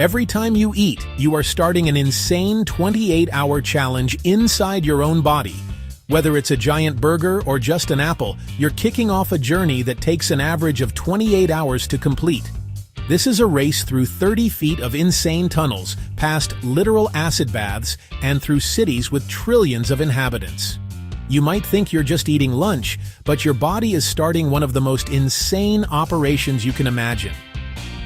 Every time you eat, you are starting an insane 28-hour challenge inside your own body. Whether it's a giant burger or just an apple, you're kicking off a journey that takes an average of 28 hours to complete. This is a race through 30 feet of insane tunnels, past literal acid baths, and through cities with trillions of inhabitants. You might think you're just eating lunch, but your body is starting one of the most insane operations you can imagine.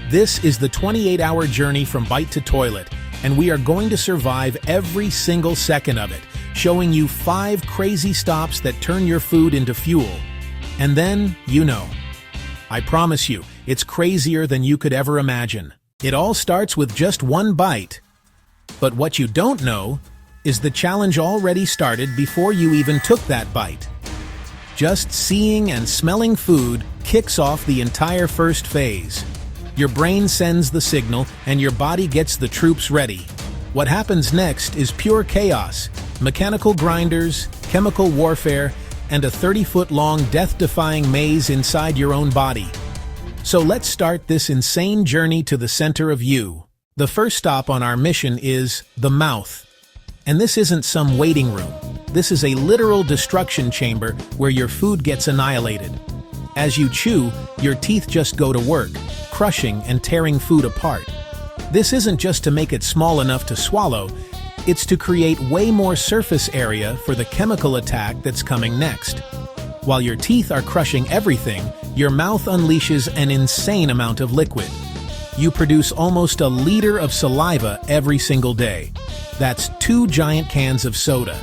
This is the 28-hour journey from bite to toilet, and we are going to survive every single second of it, showing you 5 crazy stops that turn your food into fuel. And then, I promise you, it's crazier than you could ever imagine. It all starts with just one bite. But what you don't know is the challenge already started before you even took that bite. Just seeing and smelling food kicks off the entire first phase. Your brain sends the signal and your body gets the troops ready. What happens next is pure chaos, mechanical grinders, chemical warfare, and a 30-foot-long death-defying maze inside your own body. So let's start this insane journey to the center of you. The first stop on our mission is the mouth. And this isn't some waiting room. This is a literal destruction chamber where your food gets annihilated. As you chew, your teeth just go to work, crushing and tearing food apart. This isn't just to make it small enough to swallow, it's to create way more surface area for the chemical attack that's coming next. While your teeth are crushing everything, your mouth unleashes an insane amount of liquid. You produce almost a liter of saliva every single day. That's 2 giant cans of soda.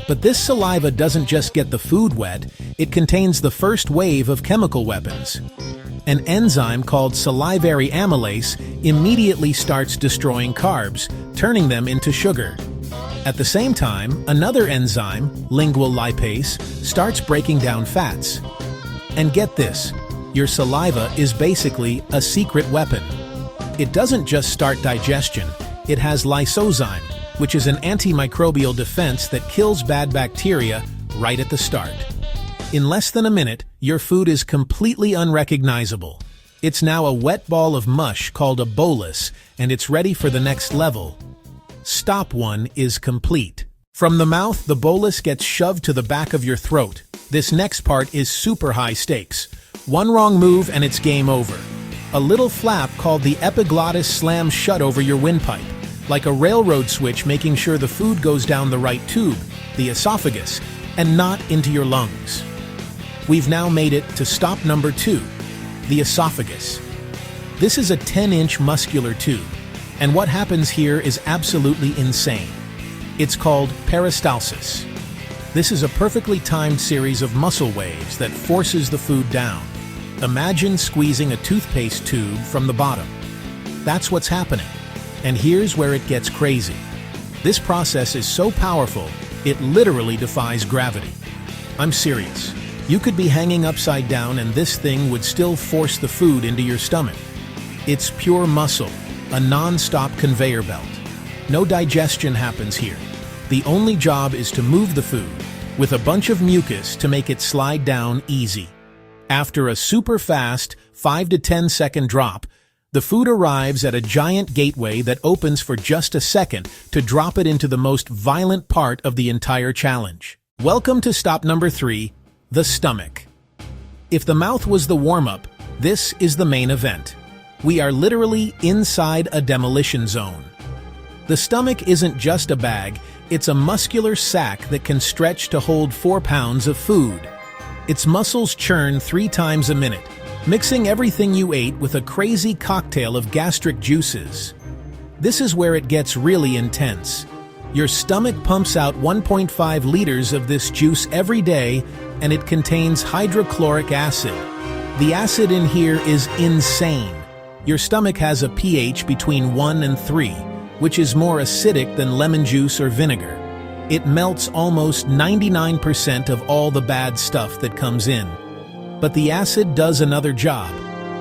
But this saliva doesn't just get the food wet, it contains the first wave of chemical weapons. An enzyme called salivary amylase immediately starts destroying carbs, turning them into sugar. At the same time, another enzyme, lingual lipase, starts breaking down fats. And get this, your saliva is basically a secret weapon. It doesn't just start digestion, it has lysozyme, which is an antimicrobial defense that kills bad bacteria right at the start. In less than a minute, your food is completely unrecognizable. It's now a wet ball of mush called a bolus, and it's ready for the next level. Stop 1 is complete. From the mouth, the bolus gets shoved to the back of your throat. This next part is super high stakes. One wrong move and it's game over. A little flap called the epiglottis slams shut over your windpipe, like a railroad switch making sure the food goes down the right tube, the esophagus, and not into your lungs. We've now made it to stop number 2, the esophagus. This is a 10-inch muscular tube, and what happens here is absolutely insane. It's called peristalsis. This is a perfectly timed series of muscle waves that forces the food down. Imagine squeezing a toothpaste tube from the bottom. That's what's happening. And here's where it gets crazy. This process is so powerful, it literally defies gravity. I'm serious. You could be hanging upside down and this thing would still force the food into your stomach. It's pure muscle, a non-stop conveyor belt. No digestion happens here. The only job is to move the food, with a bunch of mucus to make it slide down easy. After a super fast 5 to 10 second drop, the food arrives at a giant gateway that opens for just a second to drop it into the most violent part of the entire challenge. Welcome to stop number 3, the stomach. If the mouth was the warm-up, this is the main event. We are literally inside a demolition zone. The stomach isn't just a bag, it's a muscular sac that can stretch to hold 4 pounds of food. Its muscles churn 3 times a minute, mixing everything you ate with a crazy cocktail of gastric juices. This is where it gets really intense. Your stomach pumps out 1.5 liters of this juice every day, and it contains hydrochloric acid. The acid in here is insane. Your stomach has a pH between 1 and 3, which is more acidic than lemon juice or vinegar. It melts almost 99% of all the bad stuff that comes in. But the acid does another job.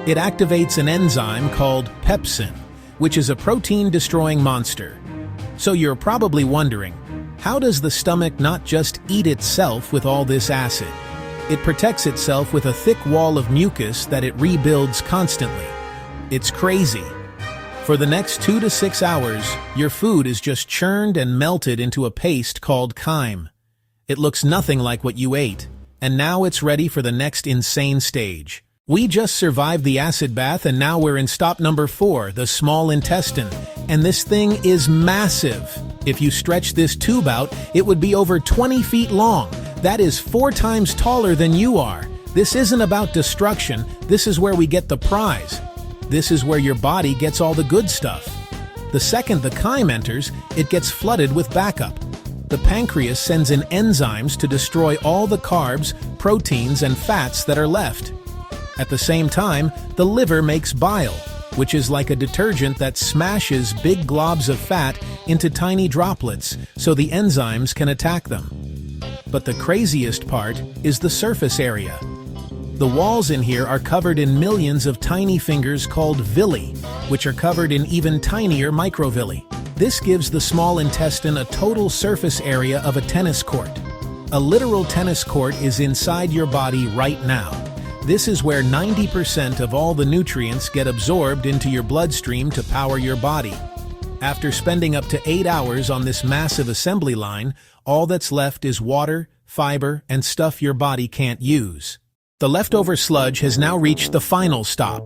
It activates an enzyme called pepsin, which is a protein-destroying monster. So you're probably wondering, how does the stomach not just eat itself with all this acid? It protects itself with a thick wall of mucus that it rebuilds constantly. It's crazy. For the next 2 to 6 hours, your food is just churned and melted into a paste called chyme. It looks nothing like what you ate, and now it's ready for the next insane stage. We just survived the acid bath and now we're in stop number 4, the small intestine. And this thing is massive. If you stretch this tube out, it would be over 20 feet long. That is 4 times taller than you are. This isn't about destruction, this is where we get the prize. This is where your body gets all the good stuff. The second the chyme enters, it gets flooded with backup. The pancreas sends in enzymes to destroy all the carbs, proteins, and fats that are left. At the same time, the liver makes bile, which is like a detergent that smashes big globs of fat into tiny droplets so the enzymes can attack them. But the craziest part is the surface area. The walls in here are covered in millions of tiny fingers called villi, which are covered in even tinier microvilli. This gives the small intestine a total surface area of a tennis court. A literal tennis court is inside your body right now. This is where 90% of all the nutrients get absorbed into your bloodstream to power your body. After spending up to 8 hours on this massive assembly line, all that's left is water, fiber, and stuff your body can't use. The leftover sludge has now reached the final stop,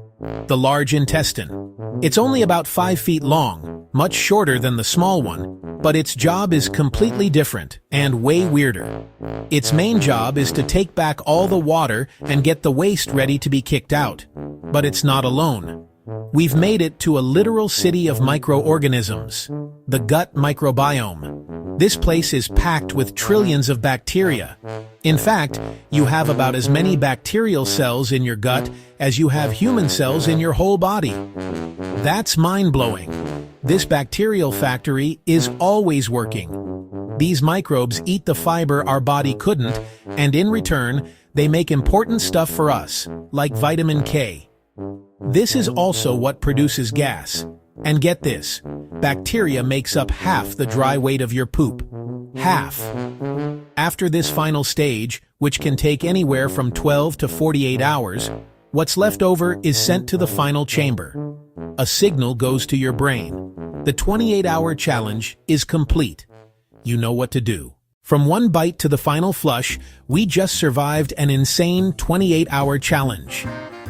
the large intestine. It's only about 5 feet long, much shorter than the small one, but its job is completely different and way weirder. Its main job is to take back all the water and get the waste ready to be kicked out. But it's not alone. We've made it to a literal city of microorganisms, the gut microbiome. This place is packed with trillions of bacteria. In fact, you have about as many bacterial cells in your gut as you have human cells in your whole body. That's mind-blowing. This bacterial factory is always working. These microbes eat the fiber our body couldn't, and in return, they make important stuff for us, like vitamin K. This is also what produces gas. And get this, bacteria makes up half the dry weight of your poop. Half. After this final stage, which can take anywhere from 12 to 48 hours, what's left over is sent to the final chamber. A signal goes to your brain. The 28-hour challenge is complete. You know what to do. From one bite to the final flush, we just survived an insane 28-hour challenge.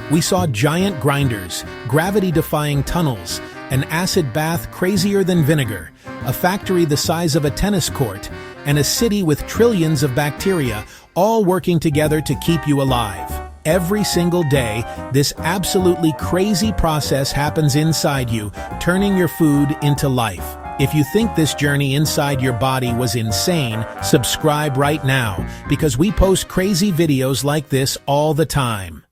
We saw giant grinders, gravity-defying tunnels, an acid bath crazier than vinegar, a factory the size of a tennis court, and a city with trillions of bacteria, all working together to keep you alive. Every single day, this absolutely crazy process happens inside you, turning your food into life. If you think this journey inside your body was insane, subscribe right now, because we post crazy videos like this all the time.